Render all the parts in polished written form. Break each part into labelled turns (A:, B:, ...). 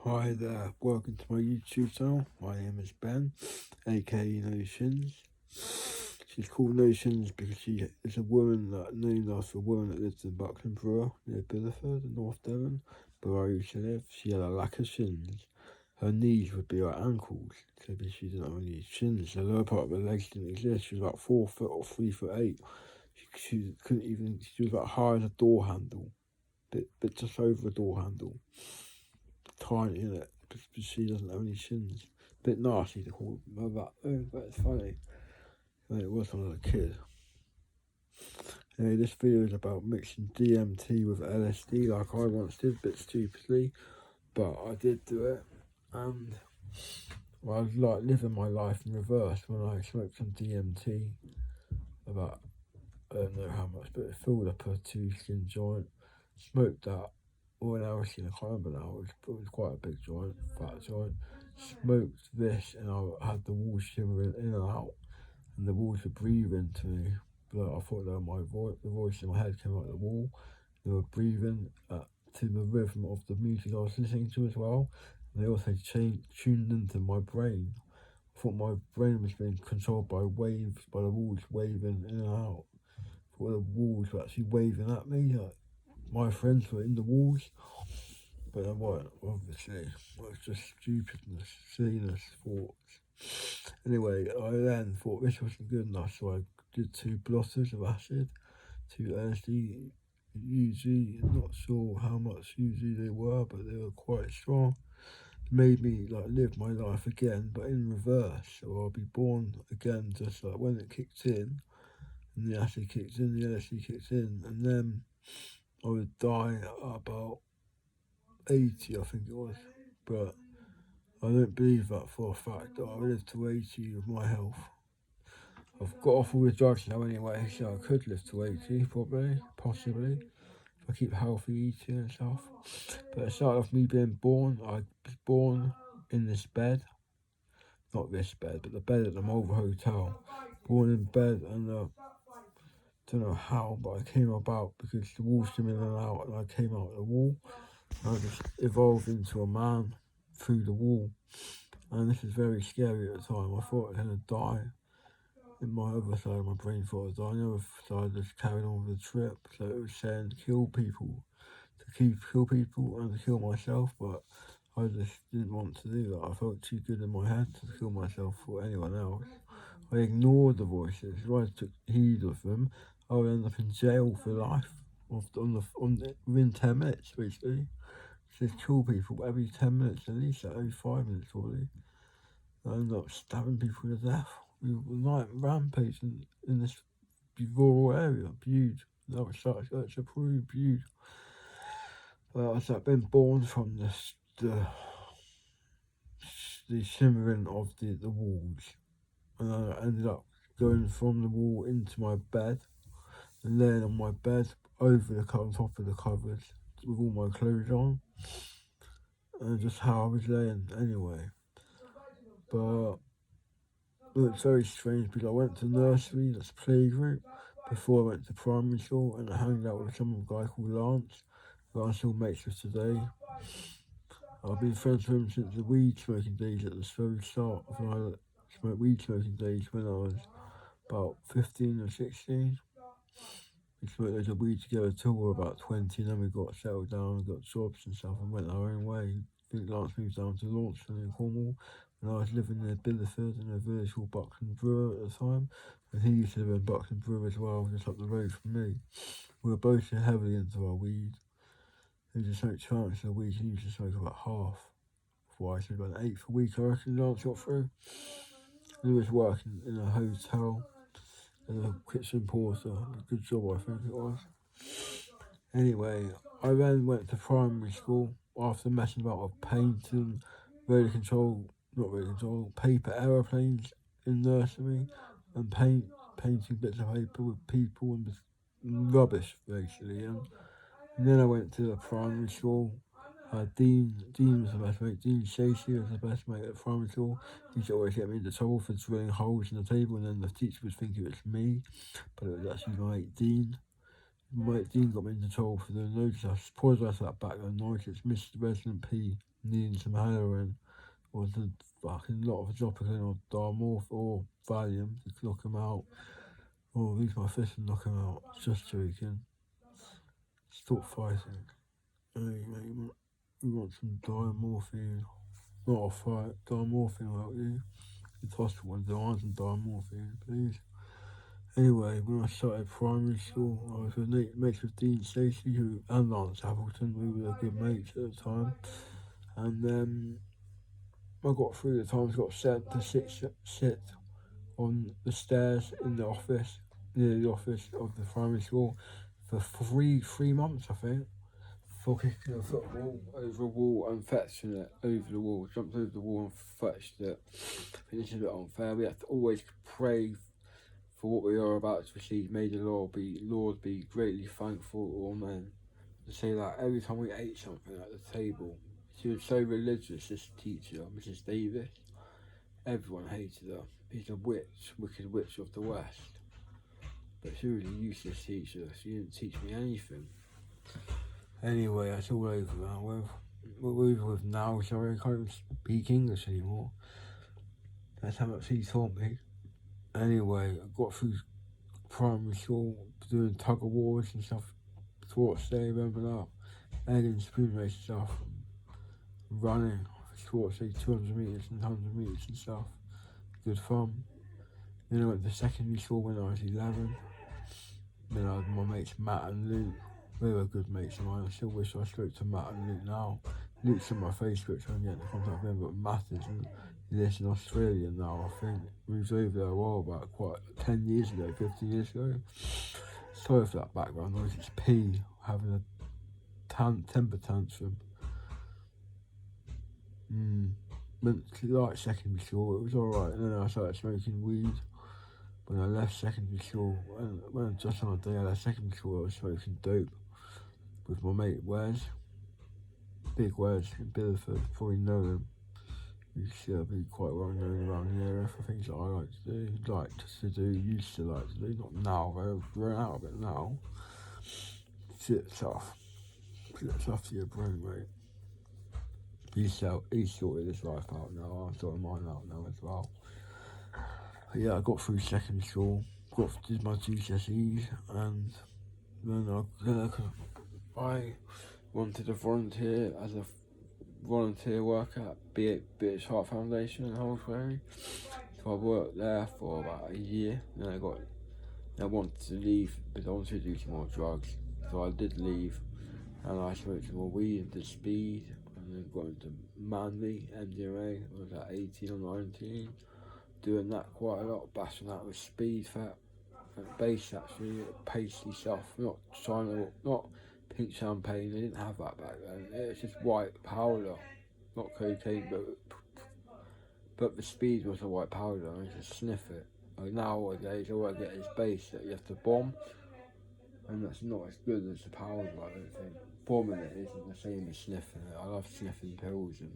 A: Hi there, welcome to my YouTube channel. My name is Ben, aka Notions. She's called Notions because she is a woman named after a woman that lives in Buckland Brewer near Bideford in North Devon, where I used to live. She had a lack of shins. Her knees would be her ankles, so she didn't have any shins. The lower part of her legs didn't exist. She was about 4 foot or 3'8". She couldn't even. She was about high as a door handle, bit just over a door handle. Tiny in it, but she doesn't have any shins. Bit nasty to call her that, but it's funny. And it was when I was a kid. Anyway, this video is about mixing DMT with LSD like I once did, a bit stupidly, but I did do it. And I was like living my life in reverse when I smoked some DMT. About, I don't know how much, but it filled up a 2-skin joint. Smoked that. Or an hour skin, I can't remember now. It was quite a big joint, fat joint. Smoked this, and I had the walls shimmering in and out, and the walls were breathing to me. But I thought that my voice, the voice in my head came out of the wall. They were breathing to the rhythm of the music I was listening to as well. And they also tuned into my brain. I thought my brain was being controlled by waves, by the walls waving in and out. I thought the walls were actually waving at me. My friends were in the walls, but they weren't, obviously. It was just stupidness, silliness, thoughts. Anyway, I then thought this wasn't good enough, so I did 2 blotters of acid, 2 LSD, not sure how much UZ they were, but they were quite strong. It made me live my life again, but in reverse, so I'll be born again just like when it kicked in, and the acid kicked in, the LSD kicked in, and then I would die at about 80, I think it was, but I don't believe that for a fact that I live to 80 with my health. I've got off all the drugs now anyway, so I could live to 80, probably, possibly, if I keep healthy eating and stuff. But it started off me being born. I was born in this bed, not this bed, but the bed at the Mulver Hotel. Born in bed, and don't know how, but I came about because the wall came in and out, and I came out of the wall. I just evolved into a man through the wall, and this is very scary at the time. I thought I was going to die. In my other side of my brain thought I was dying. The other side just carried on with the trip, so it was saying to kill people, kill people and to kill myself, but I just didn't want to do that. I felt too good in my head to kill myself or anyone else. I ignored the voices. If I took heed of them, I would end up in jail for life. Within 10 minutes, basically. Just kill people every 10 minutes, at least every 5 minutes, probably. I ended up stabbing people to death. We were rampaging in this rural area, Bude. That was such a pretty Bude. But I was been born from the shimmering of the walls, and I ended up going from the wall into my bed, and laying on my bed over on top of the covers with all my clothes on, and just how I was laying anyway. But it was very strange because I went to nursery, that's playgroup, before I went to primary school, and I hung out with some guy called Lance, who I'm still mates with today. I've been friends with him since the weed smoking days at the very start of my weed smoking days when I was about 15 or 16. We smoked loads of weed together till we were about 20, and then we got settled down and got jobs and stuff and went our own way. I think Lance moved down to Launceston in Cornwall, and I was living near Bideford in a village called Buckland Brewer at the time, and he used to live in Buckland Brewer as well, just up the road from me. We were both heavily into our weed. He just smoked chunks of weed, he used to smoke about half. Before I smoked about an eighth a week, I reckon Lance got through. And he was working in a hotel as a kitchen porter. A good job, I think it was. Anyway, I then went to primary school after messing about with painting, paper aeroplanes in nursery, and painting bits of paper with people and just rubbish, basically. And then I went to the primary school. Dean was the best mate. Dean Stacey was the best mate at primary school. He used to always get me into trouble for drilling holes in the table, and then the teacher would think it was me, but it was actually my mate Dean. Mate Dean got me into trouble for doing loads of stuff. Apologised for that background noise. It's Mr. Resident P needing some heroin or the fucking lot of Zopiclin or Darmorph or Valium to knock him out. Or use my fist and knock him out. Just joking. Stop fighting. Hey mate, we want some diamorphine. Not a fight. Diamorphine will help you. The hospital wants some diamorphine, please. Anyway, when I started primary school, I was with mates with Dean Stacey and Lance Appleton. We were good mates at the time. And I got through the times, got sent to sit on the stairs in the office, near the office of the primary school, for three months, I think, for kicking a football over a wall and fetching it over the wall. Jumped over the wall and fetched it. I think this is a bit unfair. We have to always pray for what we are about to receive. May the Lord be greatly thankful. Amen. To say that every time we ate something at the table, she was so religious, this teacher, Mrs. Davis. Everyone hated her. She's a witch, wicked witch of the West. But she was a useless teacher. She didn't teach me anything. Anyway, that's all over now. We're over with now, sorry, I can't even speak English anymore. That's how much he taught me. Anyway, I got through primary school doing tug of wars and stuff. Sports day, remember that? Egg and spoon race stuff. Running sports day, 200 metres and 100 metres and stuff. Good fun. Then I went to secondary school when I was 11. Then I had my mates Matt and Luke. They were good mates of mine. I still wish I spoke to Matt and Luke now. Luke's on my Facebook, so I can get into contact with him, but Matt isn't. He lives in Australia now, I think. Moved over there a while back, quite 10 years ago, 15 years ago. Sorry for that background noise. It's P having a temper tantrum. Went to like secondary school, it was alright, and then I started smoking weed. When I left secondary school, when just on the day I left secondary school, I was smoking dope with my mate Wes, Big Wes in Bideford. Probably know him. He's be quite well known around the area for things that I like to do, used to like to do, not now, I've grown out of it now. Shit's tough to your brain, mate. He's sorted his life out now, I'm sorting mine out now as well. But yeah, I got through secondary school, did my GCSEs, and then I wanted to volunteer as a volunteer worker at British Heart Foundation in Holsbury. So I worked there for about a year, and I wanted to leave, but I wanted to do some more drugs. So I did leave, and I smoked some more weed and did speed, and then got into Manly, MDMA. I was at 18 or 19, doing that quite a lot, bashing that with speed, fat, and base actually, pasty stuff, not pink champagne, they didn't have that back then. It's just white powder, not cocaine, but the speed was a white powder, and I used to sniff it. Like nowadays, all I get is base that you have to bomb, and that's not as good as the powder, I don't think. Bombing it isn't the same as sniffing it. I love sniffing pills and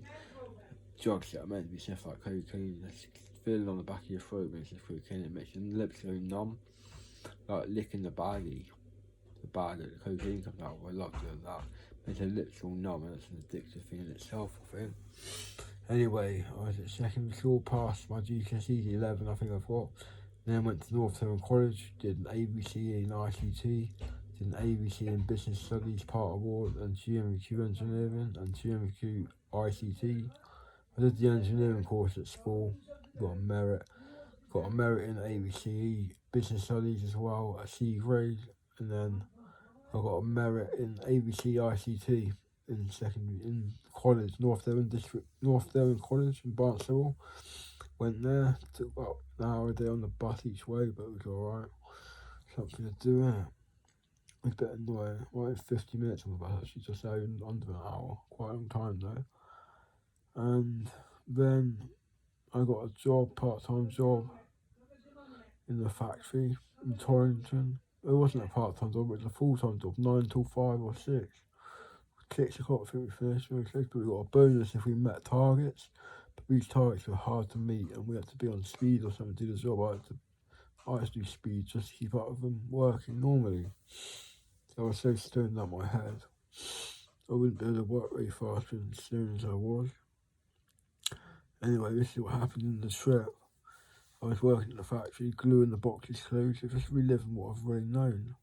A: drugs that are meant to be sniffed like cocaine. That's feeling on the back of your throat makes it cocaine, it makes your lips go numb, like licking the baggie. The bag that the cocaine comes out of. I love doing that. Makes your lips all numb, and it's an addictive thing in itself, I think. Anyway, I was at secondary school, passed my GCSEs 11, I think I thought. Then went to North Devon College, did an ABC in ICT, did an ABC in Business Studies Part Award, and GMQ Engineering, and GMQ ICT. I did the engineering course at school, got a merit in ABC Business Studies as well, a C grade. And then I got a merit in ABC ICT in college, North Devon College in Barnstable. Went there, took about an hour a day on the bus each way, but it was alright. Something to do, yeah. It was a bit annoying. Well, 50 minutes on the bus, actually, just under an hour. Quite a long time though. And then I got a part-time job in the factory in Torrington. It wasn't a part-time job, it was a full-time job, 9 till 5 or 6. 6 o'clock, I think we finished, but we got a bonus if we met targets. But these targets were hard to meet, and we had to be on speed or something to do the job. I had to do speed just to keep up with them working normally. I was so stoned out my head, I wouldn't be able to work very fast as soon as I was. Anyway, this is what happened in the trip. I was working at the factory, gluing the boxes closed, so just reliving what I've already known.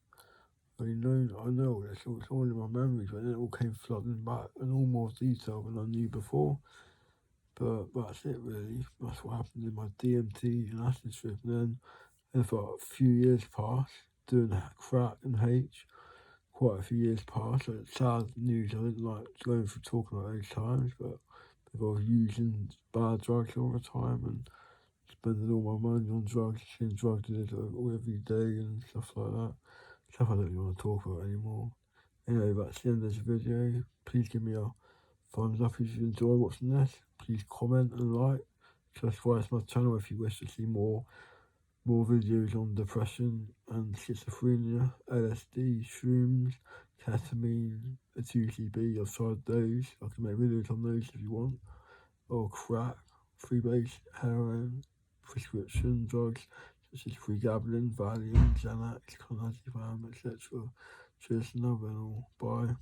A: I know this, it's all in my memories, but then it all came flooding back in all more detail than I knew before. But that's it really. That's what happened in my DMT and acid trip. And then for a few years passed, doing crack and H, quite a few years passed. So it's sad news. I didn't like going through talking about those times, but if I was using bad drugs all the time and spending all my money on drugs, seeing drug dealers every day and stuff like that. Stuff I don't really want to talk about anymore. Anyway, that's the end of this video. Please give me a thumbs up if you enjoy watching this. Please comment and like. Subscribe to my channel if you wish to see more videos on depression and schizophrenia, LSD, shrooms, ketamine, a 2CB. I've tried those. I can make videos on those if you want. Or crack, freebase, heroin, prescription drugs such as pregabalin, Valium, Xanax, clonazepam, etc. Cheers, love and all. Bye.